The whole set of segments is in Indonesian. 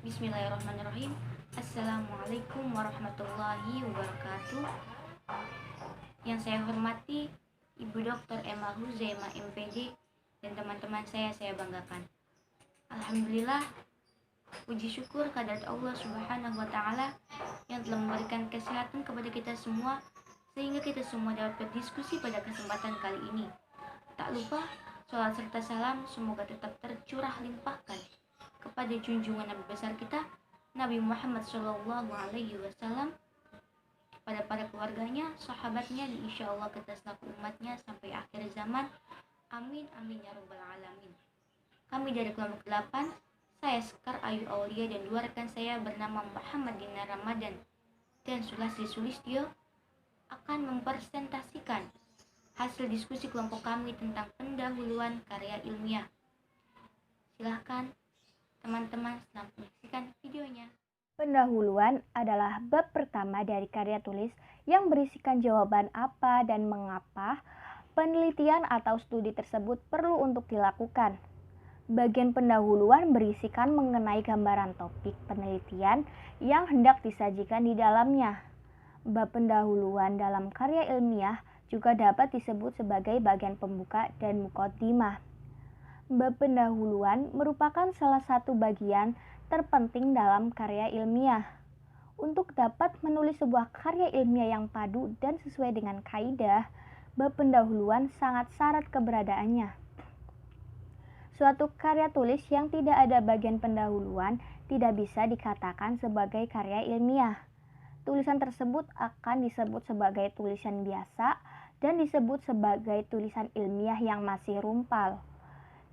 Bismillahirrahmanirrahim. Assalamualaikum warahmatullahi wabarakatuh. Yang saya hormati Ibu Dr. Emma Huzaima MPD dan teman-teman saya banggakan. Alhamdulillah, puji syukur kehadirat Allah Subhanahu wa taala yang telah memberikan kesehatan kepada kita semua sehingga kita semua dapat berdiskusi pada kesempatan kali ini. Tak lupa salat serta salam semoga tetap tercurah limpahkan kepada junjungan Nabi besar kita Nabi Muhammad Shallallahu Alaihi Wasallam, pada para keluarganya, sahabatnya, dan insya Allah kita selaku umatnya sampai akhir zaman. Amin amin ya rabbal alamin. Kami dari kelompok 8, saya Sekar Ayu Aulia dan dua rekan saya bernama Muhammad Dina Ramadan dan Sulastri Sulistyo akan mempresentasikan hasil diskusi kelompok kami tentang pendahuluan karya ilmiah. Silahkan teman-teman selamat menyaksikan videonya. Pendahuluan adalah bab pertama dari karya tulis yang berisikan jawaban apa dan mengapa penelitian atau studi tersebut perlu untuk dilakukan. Bagian pendahuluan berisikan mengenai gambaran topik penelitian yang hendak disajikan di dalamnya. Bab pendahuluan dalam karya ilmiah juga dapat disebut sebagai bagian pembuka dan muqaddimah. Bab pendahuluan merupakan salah satu bagian terpenting dalam karya ilmiah. Untuk dapat menulis sebuah karya ilmiah yang padu dan sesuai dengan kaidah, bab pendahuluan sangat syarat keberadaannya. Suatu karya tulis yang tidak ada bagian pendahuluan tidak bisa dikatakan sebagai karya ilmiah. Tulisan tersebut akan disebut sebagai tulisan biasa dan disebut sebagai tulisan ilmiah yang masih rumpal.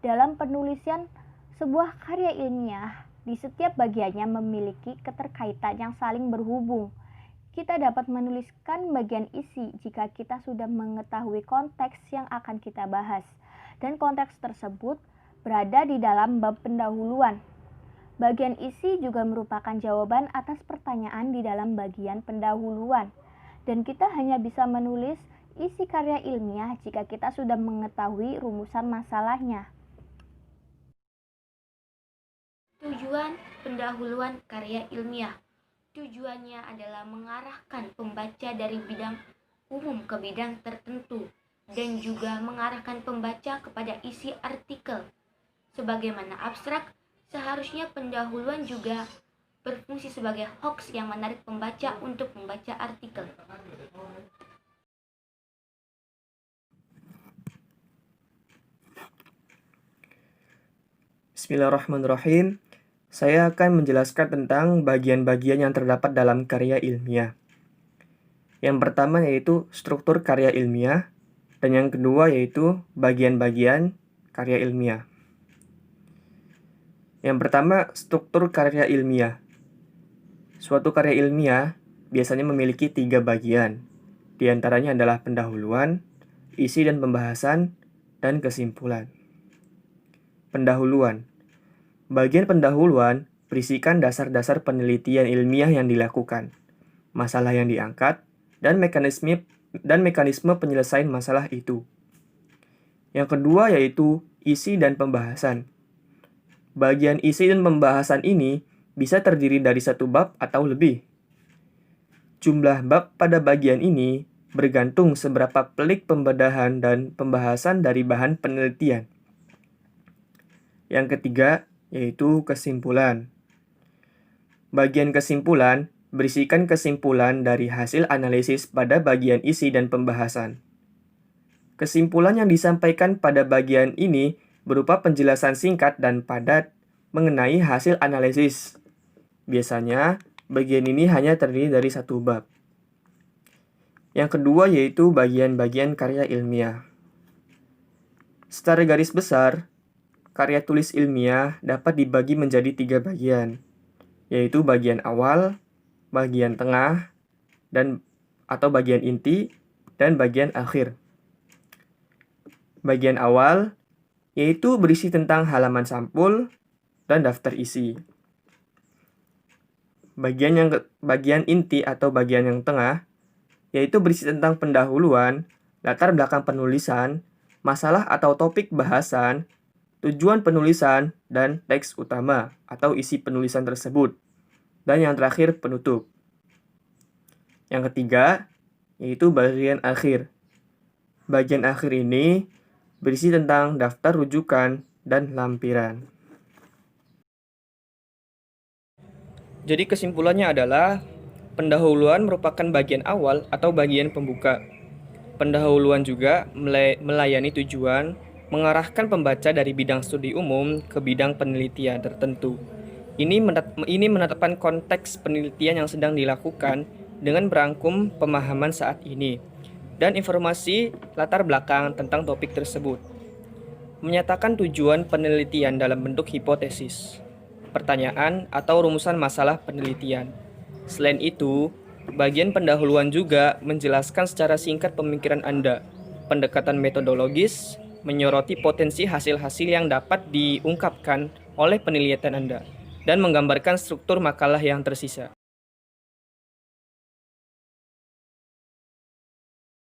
Dalam penulisan sebuah karya ilmiah, di setiap bagiannya memiliki keterkaitan yang saling berhubung. Kita dapat menuliskan bagian isi jika kita sudah mengetahui konteks yang akan kita bahas, dan konteks tersebut berada di dalam bab pendahuluan. Bagian isi juga merupakan jawaban atas pertanyaan di dalam bagian pendahuluan, dan kita hanya bisa menulis isi karya ilmiah jika kita sudah mengetahui rumusan masalahnya. Tujuan pendahuluan karya ilmiah. Tujuannya adalah mengarahkan pembaca dari bidang umum ke bidang tertentu dan juga mengarahkan pembaca kepada isi artikel. Sebagaimana abstrak, seharusnya pendahuluan juga berfungsi sebagai hoks yang menarik pembaca untuk membaca artikel. Bismillahirrahmanirrahim. Saya akan menjelaskan tentang bagian-bagian yang terdapat dalam karya ilmiah. Yang pertama yaitu struktur karya ilmiah, dan yang kedua yaitu bagian-bagian karya ilmiah. Yang pertama, struktur karya ilmiah. Suatu karya ilmiah biasanya memiliki 3 bagian. Di antaranya adalah pendahuluan, isi dan pembahasan, dan kesimpulan. Pendahuluan. Bagian pendahuluan berisikan dasar-dasar penelitian ilmiah yang dilakukan, masalah yang diangkat, dan mekanisme penyelesaian masalah itu. Yang kedua yaitu isi dan pembahasan. Bagian isi dan pembahasan ini bisa terdiri dari satu bab atau lebih. Jumlah bab pada bagian ini bergantung seberapa pelik pembedahan dan pembahasan dari bahan penelitian. Yang ketiga yaitu kesimpulan. Bagian kesimpulan berisikan kesimpulan dari hasil analisis pada bagian isi dan pembahasan. Kesimpulan yang disampaikan pada bagian ini berupa penjelasan singkat dan padat mengenai hasil analisis. Biasanya, bagian ini hanya terdiri dari satu bab. Yang kedua yaitu bagian-bagian karya ilmiah. Secara garis besar, karya tulis ilmiah dapat dibagi menjadi 3 bagian, yaitu bagian awal, bagian tengah, atau bagian inti, dan bagian akhir. Bagian awal yaitu berisi tentang halaman sampul dan daftar isi. Bagian inti atau bagian yang tengah yaitu berisi tentang pendahuluan, latar belakang penulisan, masalah atau topik bahasan, tujuan penulisan, dan teks utama atau isi penulisan tersebut. Dan yang terakhir, penutup. Yang ketiga, yaitu bagian akhir. Bagian akhir ini berisi tentang daftar rujukan dan lampiran. Jadi kesimpulannya adalah, pendahuluan merupakan bagian awal atau bagian pembuka. Pendahuluan juga melayani tujuan mengarahkan pembaca dari bidang studi umum ke bidang penelitian tertentu. Ini menetapkan konteks penelitian yang sedang dilakukan dengan berangkum pemahaman saat ini dan informasi latar belakang tentang topik tersebut. Menyatakan tujuan penelitian dalam bentuk hipotesis, pertanyaan, atau rumusan masalah penelitian. Selain itu, bagian pendahuluan juga menjelaskan secara singkat pemikiran Anda, pendekatan metodologis, menyoroti potensi hasil-hasil yang dapat diungkapkan oleh penelitian Anda, dan menggambarkan struktur makalah yang tersisa.